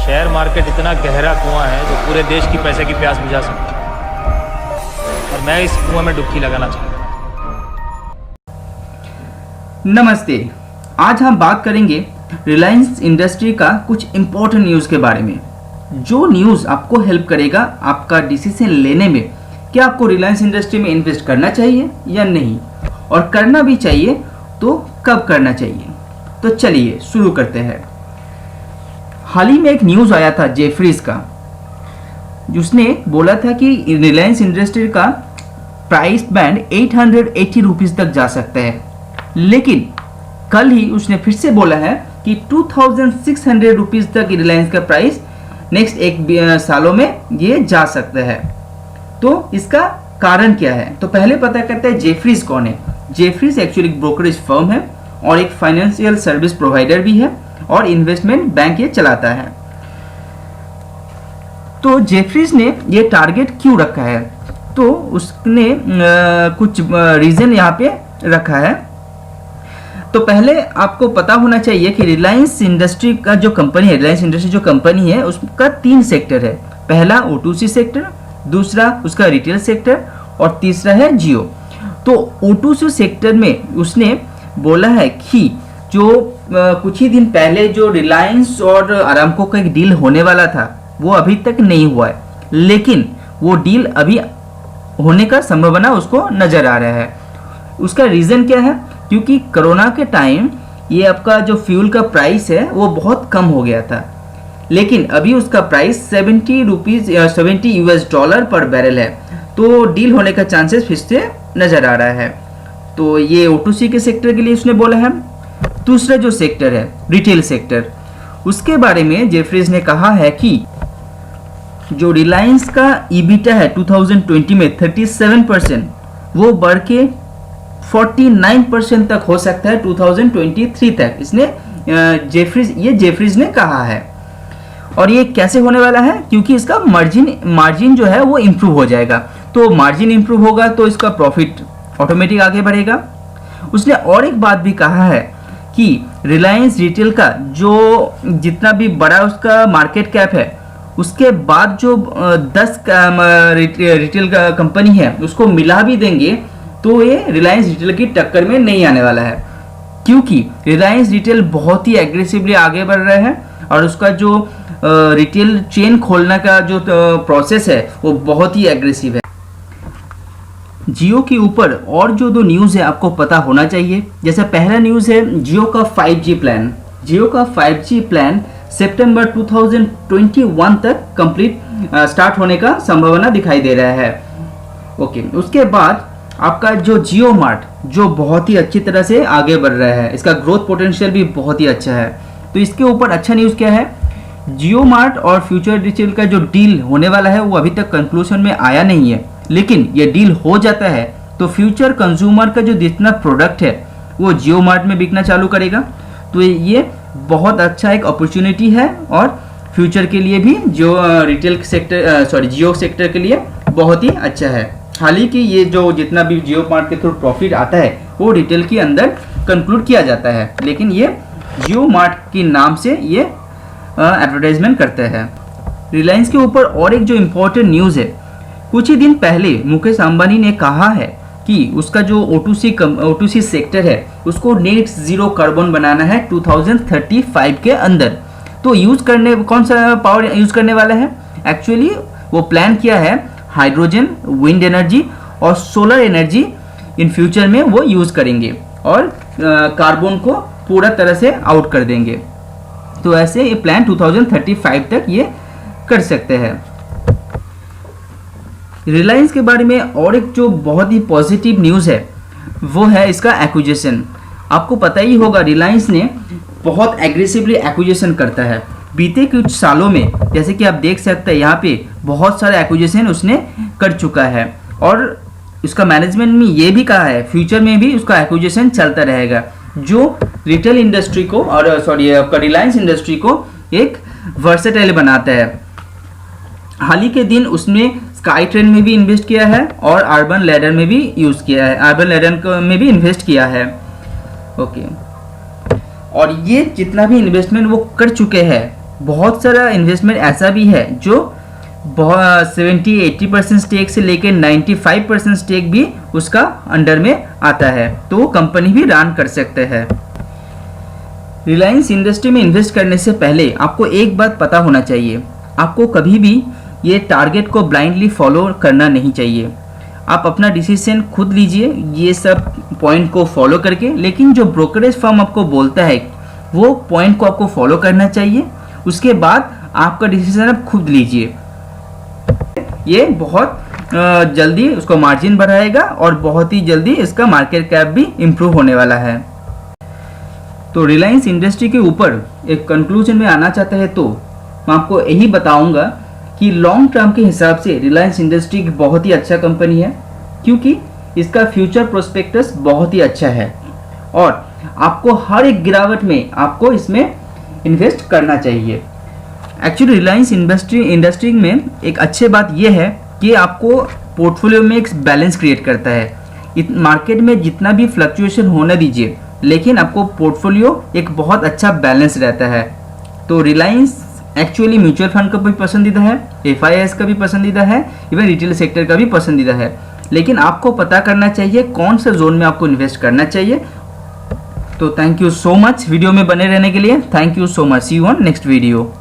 Share market इतना गहरा कुआं है जो पूरे देश की पैसे की प्यास बुझा सकता है, और मैं इस कुआं में डुबकी लगाना चाहता हूं। नमस्ते। आज हम बात करेंगे रिलायंस इंडस्ट्री का कुछ इम्पोर्टेंट न्यूज़ के बारे में, जो न्यूज़ आपको हेल्प करेगा आपका डिसीजन लेने में कि आपको रिलायंस इंडस्ट्री में इन्वेस्ट करना चाहिए या नहीं, और करना भी चाहिए तो कब करना चाहिए। तो चलिए शुरू करते हैं। हाल ही में एक न्यूज़ आया था जेफरीज का, जिसने बोला था कि रिलायंस इंडस्ट्री का प्राइस बैंड 880 रुपीज़ तक जा सकता है, लेकिन कल ही उसने फिर से बोला है कि 2600 रुपीज़ तक रिलायंस का प्राइस नेक्स्ट एक सालों में ये जा सकता है। तो इसका कारण क्या है, तो पहले पता करते हैं जेफरीज कौन है। जेफरीज एक्चुअली एक ब्रोकरेज फर्म है और एक फाइनेंशियल सर्विस प्रोवाइडर भी है और इन्वेस्टमेंट बैंक ये चलाता है। तो जेफरीज ने ये टारगेट क्यों रखा है, तो उसने कुछ रीजन यहाँ पे रखा है। तो पहले आपको पता होना चाहिए कि रिलायंस इंडस्ट्री का जो कंपनी है, रिलायंस इंडस्ट्री जो कंपनी है, उसका 3 सेक्टर है। पहला O2C सेक्टर, दूसरा उसका रिटेल सेक्टर और तीसरा है जियो। तो O2C सेक्टर में उसने बोला है कि जो कुछ ही दिन पहले जो रिलायंस और अरामको का एक डील होने वाला था वो अभी तक नहीं हुआ है, लेकिन वो डील अभी होने का संभावना उसको नज़र आ रहा है। उसका रीज़न क्या है, क्योंकि कोरोना के टाइम ये आपका जो फ्यूल का प्राइस है वो बहुत कम हो गया था, लेकिन अभी उसका प्राइस 70 US डॉलर पर बैरल है। तो डील होने का चांसेस फिर से नज़र आ रहा है। तो ये O2C के सेक्टर के लिए उसने बोला है। दूसरा जो सेक्टर है रिटेल सेक्टर, उसके बारे में जेफरीज ने कहा है कि जो रिलायंस का ईबिटा है 2020 में 37%, वो बढ़ के 49% तक हो सकता है 2023 तक। इसने जेफरीज ने कहा है। और ये कैसे होने वाला है, क्योंकि इसका मार्जिन जो है वो इम्प्रूव हो जाएगा। तो मार्जिन इम्प्रूव होगा तो इसका प्रॉफिट ऑटोमेटिक आगे बढ़ेगा। उसने और एक बात भी कहा है कि रिलायंस रिटेल का जो जितना भी बड़ा उसका मार्केट कैप है, उसके बाद जो 10 रिटेल का कंपनी है उसको मिला भी देंगे तो ये रिलायंस रिटेल की टक्कर में नहीं आने वाला है, क्योंकि रिलायंस रिटेल बहुत ही एग्रेसिवली आगे बढ़ रहा है और उसका जो रिटेल चेन खोलने का जो प्रोसेस है वो बहुत ही एग्रेसिव है। जियो के ऊपर और जो 2 न्यूज़ है आपको पता होना चाहिए। जैसे पहला न्यूज़ है जियो का 5G प्लान। जियो का 5G प्लान सितंबर 2021 तक कंप्लीट स्टार्ट होने का संभावना दिखाई दे रहा है। ओके, उसके बाद आपका जो जियो मार्ट जो बहुत ही अच्छी तरह से आगे बढ़ रहा है, इसका ग्रोथ पोटेंशियल भी बहुत ही अच्छा है। तो इसके ऊपर अच्छा न्यूज़ क्या है, जियो मार्ट और फ्यूचर डिजिटल का जो डील होने वाला है वो अभी तक कंक्लूजन में आया नहीं है, लेकिन ये डील हो जाता है तो फ्यूचर कंज्यूमर का जो जितना प्रोडक्ट है वो जियो मार्ट में बिकना चालू करेगा। तो ये बहुत अच्छा एक अपॉर्चुनिटी है और फ्यूचर के लिए भी जो रिटेल सेक्टर जियो सेक्टर के लिए बहुत ही अच्छा है। हालांकि ये जो जितना भी जियो मार्ट के थ्रू प्रॉफिट आता है वो रिटेल के अंदर कंक्लूड किया जाता है, लेकिन ये जियो मार्ट के नाम से ये एडवर्टाइजमेंट करता है। रिलायंस के ऊपर और एक जो इम्पोर्टेंट न्यूज़ है, कुछ ही दिन पहले मुकेश अंबानी ने कहा है कि उसका जो O2C सेक्टर है उसको नेट ज़ीरो कार्बन बनाना है 2035 के अंदर। तो कौन सा पावर यूज़ करने वाला है, एक्चुअली वो प्लान किया है हाइड्रोजन, विंड एनर्जी और सोलर एनर्जी इन फ्यूचर में वो यूज़ करेंगे और कार्बन को पूरा तरह से आउट कर देंगे। तो ऐसे ये प्लान 2035 तक ये कर सकते हैं। रिलायंस के बारे में और एक जो बहुत ही पॉजिटिव न्यूज़ है वो है इसका एक्विजिशन। आपको पता ही होगा रिलायंस ने बहुत एग्रेसिवली एक्विजिशन करता है बीते कुछ सालों में। जैसे कि आप देख सकते हैं यहाँ पे बहुत सारे एक्विजिशन उसने कर चुका है और इसका मैनेजमेंट में ये भी कहा है फ्यूचर में भी उसका एक्विजिशन चलता रहेगा, जो रिटेल इंडस्ट्री को और आपका रिलायंस इंडस्ट्री को एक वर्सेटाइल बनाता है। हाल ही के दिन उसने स्काई ट्रेन में भी इन्वेस्ट किया है और अर्बन लैडर में भी यूज़ किया है, अर्बन लैडर में भी इन्वेस्ट किया है। ओके, और ये जितना भी इन्वेस्टमेंट वो कर चुके हैं बहुत सारा इन्वेस्टमेंट ऐसा भी है जो 70-80% स्टेक से लेकर 95% स्टेक भी उसका अंडर में आता है, तो वो कंपनी भी रन कर सकते हैं। रिलायंस इंडस्ट्री में इन्वेस्ट करने से पहले आपको एक बात पता होना चाहिए, आपको कभी भी ये टारगेट को ब्लाइंडली फॉलो करना नहीं चाहिए। आप अपना डिसीजन खुद लीजिए ये सब पॉइंट को फॉलो करके, लेकिन जो ब्रोकरेज फर्म आपको बोलता है वो पॉइंट को आपको फॉलो करना चाहिए। उसके बाद आपका डिसीजन आप खुद लीजिए। ये बहुत जल्दी उसको मार्जिन बढ़ाएगा और बहुत ही जल्दी इसका मार्केट कैप भी इम्प्रूव होने वाला है। तो रिलायंस इंडस्ट्री के ऊपर एक कंक्लूजन में आना चाहता है तो मैं आपको यही बताऊंगा कि लॉन्ग टर्म के हिसाब से रिलायंस इंडस्ट्री एक बहुत ही अच्छा कंपनी है, क्योंकि इसका फ्यूचर प्रोस्पेक्टस बहुत ही अच्छा है और आपको हर एक गिरावट में आपको इसमें इन्वेस्ट करना चाहिए। एक्चुअली रिलायंस इंडस्ट्री में एक अच्छी बात यह है कि आपको पोर्टफोलियो में एक बैलेंस क्रिएट करता है। मार्केट में जितना भी फ्लक्चुएशन होने दीजिए, लेकिन आपको पोर्टफोलियो एक बहुत अच्छा बैलेंस रहता है। तो रिलायंस एक्चुअली म्यूचुअल फंड का भी पसंदीदा है, FIIs का भी पसंदीदा है, इवन रिटेल सेक्टर का भी पसंदीदा है। लेकिन आपको पता करना चाहिए कौन सा जोन में आपको इन्वेस्ट करना चाहिए। तो thank you so much video में बने रहने के लिए। Thank you so much. See you on next video.